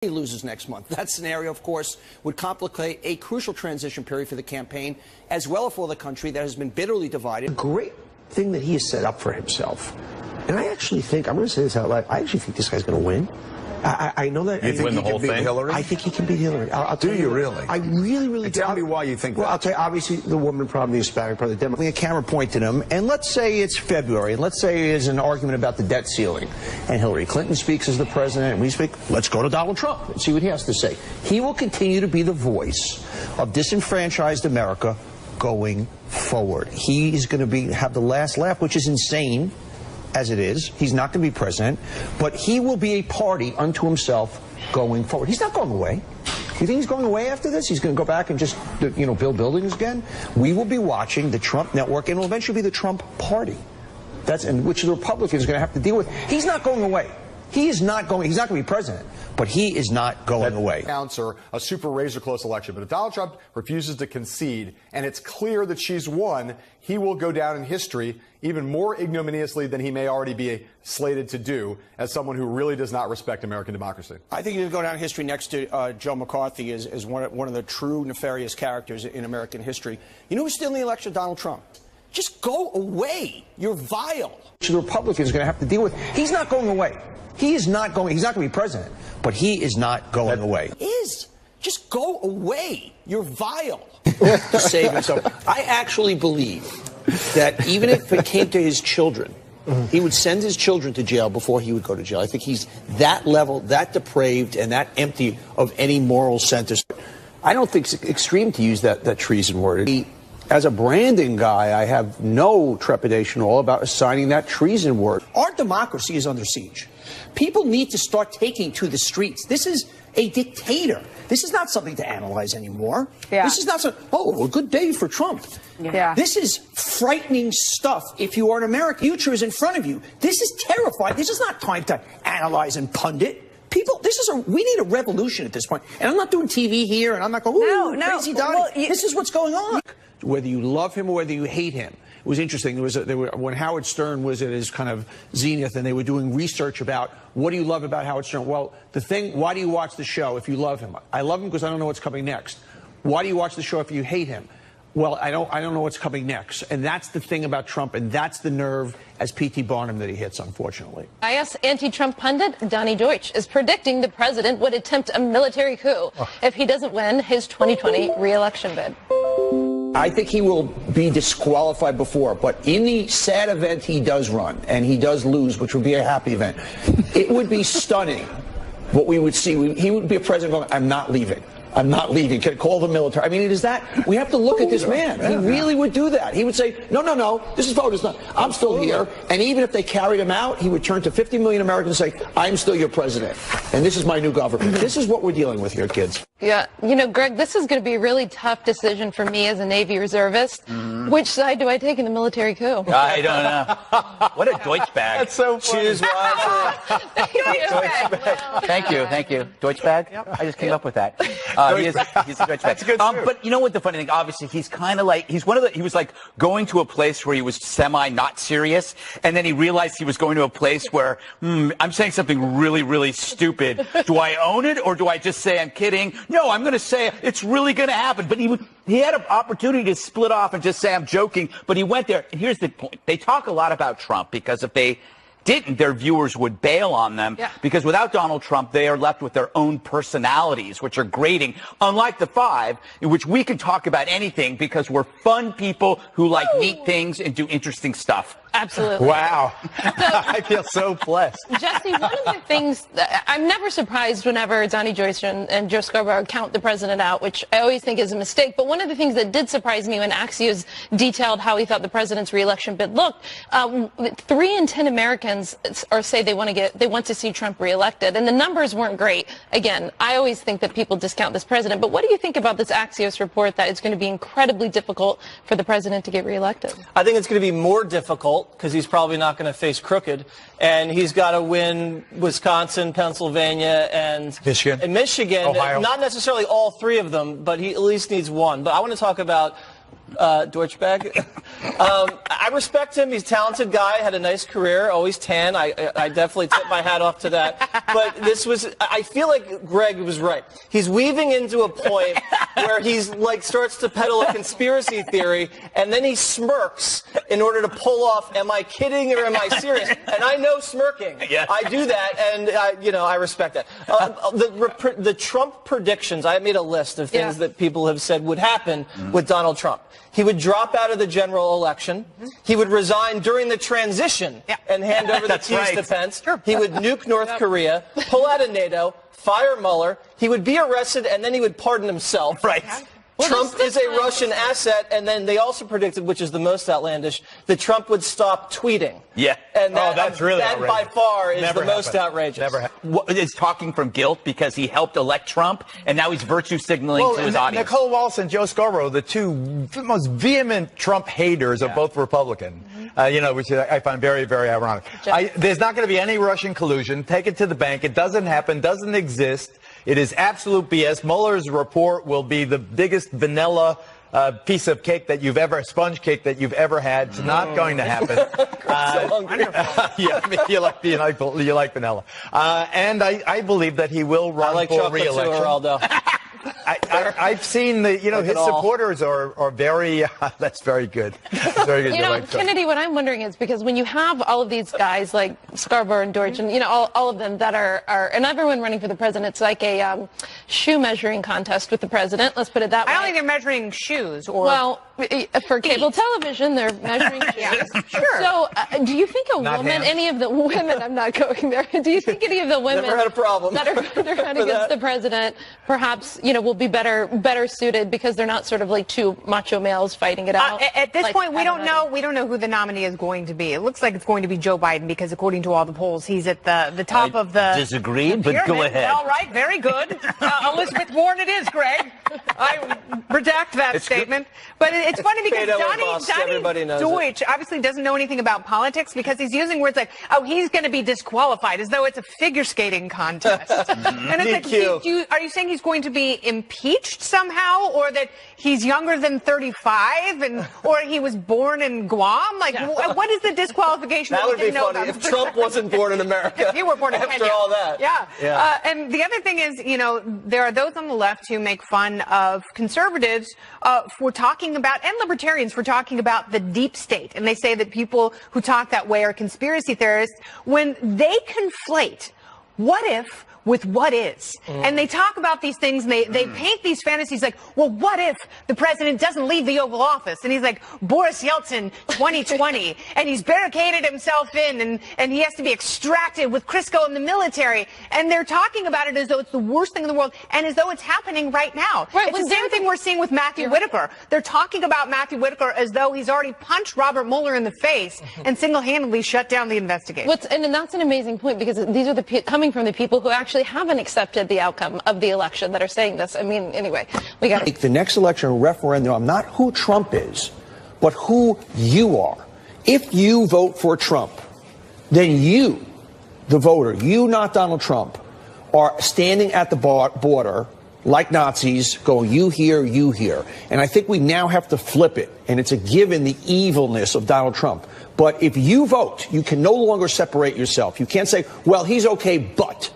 He loses next month. That scenario, of course, would complicate a crucial transition period for the campaign, as well as for the country that has been bitterly divided. A great thing that he has set up for himself. And I actually think, I'm going to say this out loud, I actually think this guy's going to win. I know that. You think he can beat Hillary? I think he can beat Hillary. I'll do you really? I really do. Tell me why you think that. Well, I'll tell you, obviously, the woman problem, the Hispanic problem, the Democrat. A camera pointed him, and let's say it's February, and let's say there's an argument about the debt ceiling, and Hillary Clinton speaks as the president, and we speak, let's go to Donald Trump and see what he has to say. He will continue to be the voice of disenfranchised America going forward. He's going to have the last laugh, which is insane, as it is. He's not going to be president, but he will be a party unto himself going forward. He's not going away. You think he's going away after this? He's going to go back and just, build buildings again? We will be watching the Trump network, and it will eventually be the Trump party. Which the Republicans are going to have to deal with. He's not going away. He's not going to be president, but he is not going away. Counts are a super razor-close election, but if Donald Trump refuses to concede, and it's clear that she's won, he will go down in history even more ignominiously than he may already be slated to do as someone who really does not respect American democracy. I think he's going to go down in history next to Joe McCarthy as one of the true nefarious characters in American history. You know who's still in the election? Donald Trump. Just go away. You're vile. The Republicans are going to have to deal with. He's not going away. He's not going to be president, but he is not going away. Just go away. You're vile. To save himself. I actually believe that even if it came to his children, he would send his children to jail before he would go to jail. I think he's that level, that depraved, and that empty of any moral centers. I don't think it's extreme to use that treason word. As a branding guy, I have no trepidation at all about assigning that treason word. Our democracy is under siege. People need to start taking to the streets. This is a dictator. This is not something to analyze anymore. Yeah. This is not a good day for Trump. Yeah. This is frightening stuff if you are an American. The future is in front of you. This is terrifying. This is not time to analyze and pundit. People, we need a revolution at this point. And I'm not doing TV here, and I'm not going, crazy Donny. Well, this is what's going on. Whether you love him or whether you hate him. It was interesting. When Howard Stern was at his kind of zenith, and they were doing research about what do you love about Howard Stern. Well, why do you watch the show if you love him? I love him because I don't know what's coming next. Why do you watch the show if you hate him? Well, I don't know what's coming next. And that's the thing about Trump, and that's the nerve as P.T. Barnum that he hits, unfortunately. IS anti-Trump pundit Donny Deutsch is predicting the president would attempt a military coup if he doesn't win his 2020 re-election bid. I think he will be disqualified before, but in the sad event he does run, and he does lose, which would be a happy event, it would be stunning what we would see. He would be a president going, I'm not leaving. I'm not leaving. Can call the military. I mean, it is that. We have to look at this man. He really would do that. He would say, no, this is voters. I'm still here. And even if they carried him out, he would turn to 50 million Americans and say, I'm still your president. And this is my new government. This is what we're dealing with here, kids. Yeah. Greg, this is going to be a really tough decision for me as a Navy reservist. Which side do I take in the military coup? I don't know. What a Deutsch bag. That's so funny. Choose wisely. Thank you. Deutsch bag? Yep. I just came up with that. He's a Deutsch bag. That's good but you know what the funny thing? Obviously, he's kind of like, he was like going to a place where he was not serious, and then he realized he was going to a place where, I'm saying something really, really stupid. Do I own it, or do I just say I'm kidding? No, I'm going to say it's really going to happen. But he had an opportunity to split off and just say I'm joking, but he went there. And here's the point. They talk a lot about Trump because if they didn't, their viewers would bail on them because without Donald Trump, they are left with their own personalities, which are grating, unlike the five, in which we can talk about anything because we're fun people who like neat things and do interesting stuff. Absolutely. Wow. I feel so blessed. Jesse, one of the things I'm never surprised whenever Donny Deutsch and Joe Scarborough count the president out, which I always think is a mistake. But one of the things that did surprise me when Axios detailed how he thought the president's reelection bid looked, 3 in 10 Americans say they want to see Trump reelected, and the numbers weren't great. Again, I always think that people discount this president. But what do you think about this Axios report that it's going to be incredibly difficult for the president to get reelected? I think it's going to be more difficult because he's probably not going to face crooked, and he's got to win Wisconsin, Pennsylvania, and Michigan. Ohio. Not necessarily all 3 of them, but he at least needs one. But I want to talk about Deutsch bag. I respect him. He's a talented guy, had a nice career, always tan. I definitely tip my hat off to that. But I feel like Greg was right. He's weaving into a point where he's like starts to peddle a conspiracy theory, and then he smirks in order to pull off, am I kidding or am I serious? And I know smirking. Yes. I do that, and I respect that. The Trump predictions, I made a list of things that people have said would happen with Donald Trump. He would drop out of the general election. He would resign during the transition and hand over the keys to Pence. Sure. He would nuke North Korea, pull out of NATO, fire Mueller. He would be arrested, and then he would pardon himself. Right. Trump is a Russian asset, and then they also predicted, which is the most outlandish, that Trump would stop tweeting. Yeah. And that's really that outrageous. by far is Never the most happened. outrageous. Never happened. Is talking from guilt because he helped elect Trump, and now he's virtue signaling to his audience. Nicole Wallace and Joe Scarborough, the two most vehement Trump haters of both Republican, which I find very, very ironic. There's not going to be any Russian collusion. Take it to the bank. It doesn't happen, doesn't exist. It is absolute BS. Mueller's report will be the biggest vanilla piece of cake that you've ever, sponge cake that you've ever had. It's not going to happen. You like vanilla. And I believe that he will run for re-election. I've seen his supporters are very. That's very good. That's very good. Kennedy, what I'm wondering is because when you have all of these guys like Scarborough and Deutsch and all of them that are and everyone running for the president, it's like a shoe measuring contest with the president. Let's put it that way. I don't think they're measuring shoes or. Well, for cable television, they're measuring shoes. Sure. So, do you think any of the women, I'm not going there, do you think any of the women Never had a problem. that are running against the president perhaps, will be better suited because they're not sort of like two macho males fighting it out? At this point, we don't know. We don't know who the nominee is going to be. It looks like it's going to be Joe Biden because according to all the polls, he's at the top of the disagree, but pyramid. go ahead. All right, very good. Elizabeth Warren it is, Greg. I redact that statement. But it's funny because Donny Deutsch obviously doesn't know anything about politics because he's using words like, oh, he's going to be disqualified, as though it's a figure skating contest. And it's like, are you saying he's going to be impeached somehow, or that he's younger than 35, or he was born in Guam? Like, what is the disqualification? That would be funny if Trump wasn't born in America. If he were born in After Kenya. all that. Yeah. And the other thing is, there are those on the left who make fun of conservatives for talking about, and libertarians for talking about the deep state. And they say that people who talk that way are conspiracy theorists when they conflate what if with what is. And they talk about these things and they paint these fantasies like, well, what if the president doesn't leave the Oval Office? And he's like Boris Yeltsin 2020 and he's barricaded himself in and he has to be extracted with Crisco in the military. And they're talking about it as though it's the worst thing in the world and as though it's happening right now. Right, it's the same thing we're seeing with Matthew Whitaker. They're talking about Matthew Whitaker as though he's already punched Robert Mueller in the face and single-handedly shut down the investigation. And that's an amazing point because these are coming from the people who actually haven't accepted the outcome of the election that are saying this. I mean, anyway, we got to make the next election a referendum, not who Trump is, but who you are. If you vote for Trump, then you, the voter, you, not Donald Trump, are standing at the border like Nazis going, you here, you here. And I think we now have to flip it. And it's a given the evilness of Donald Trump. But if you vote, you can no longer separate yourself. You can't say, well, he's okay, but.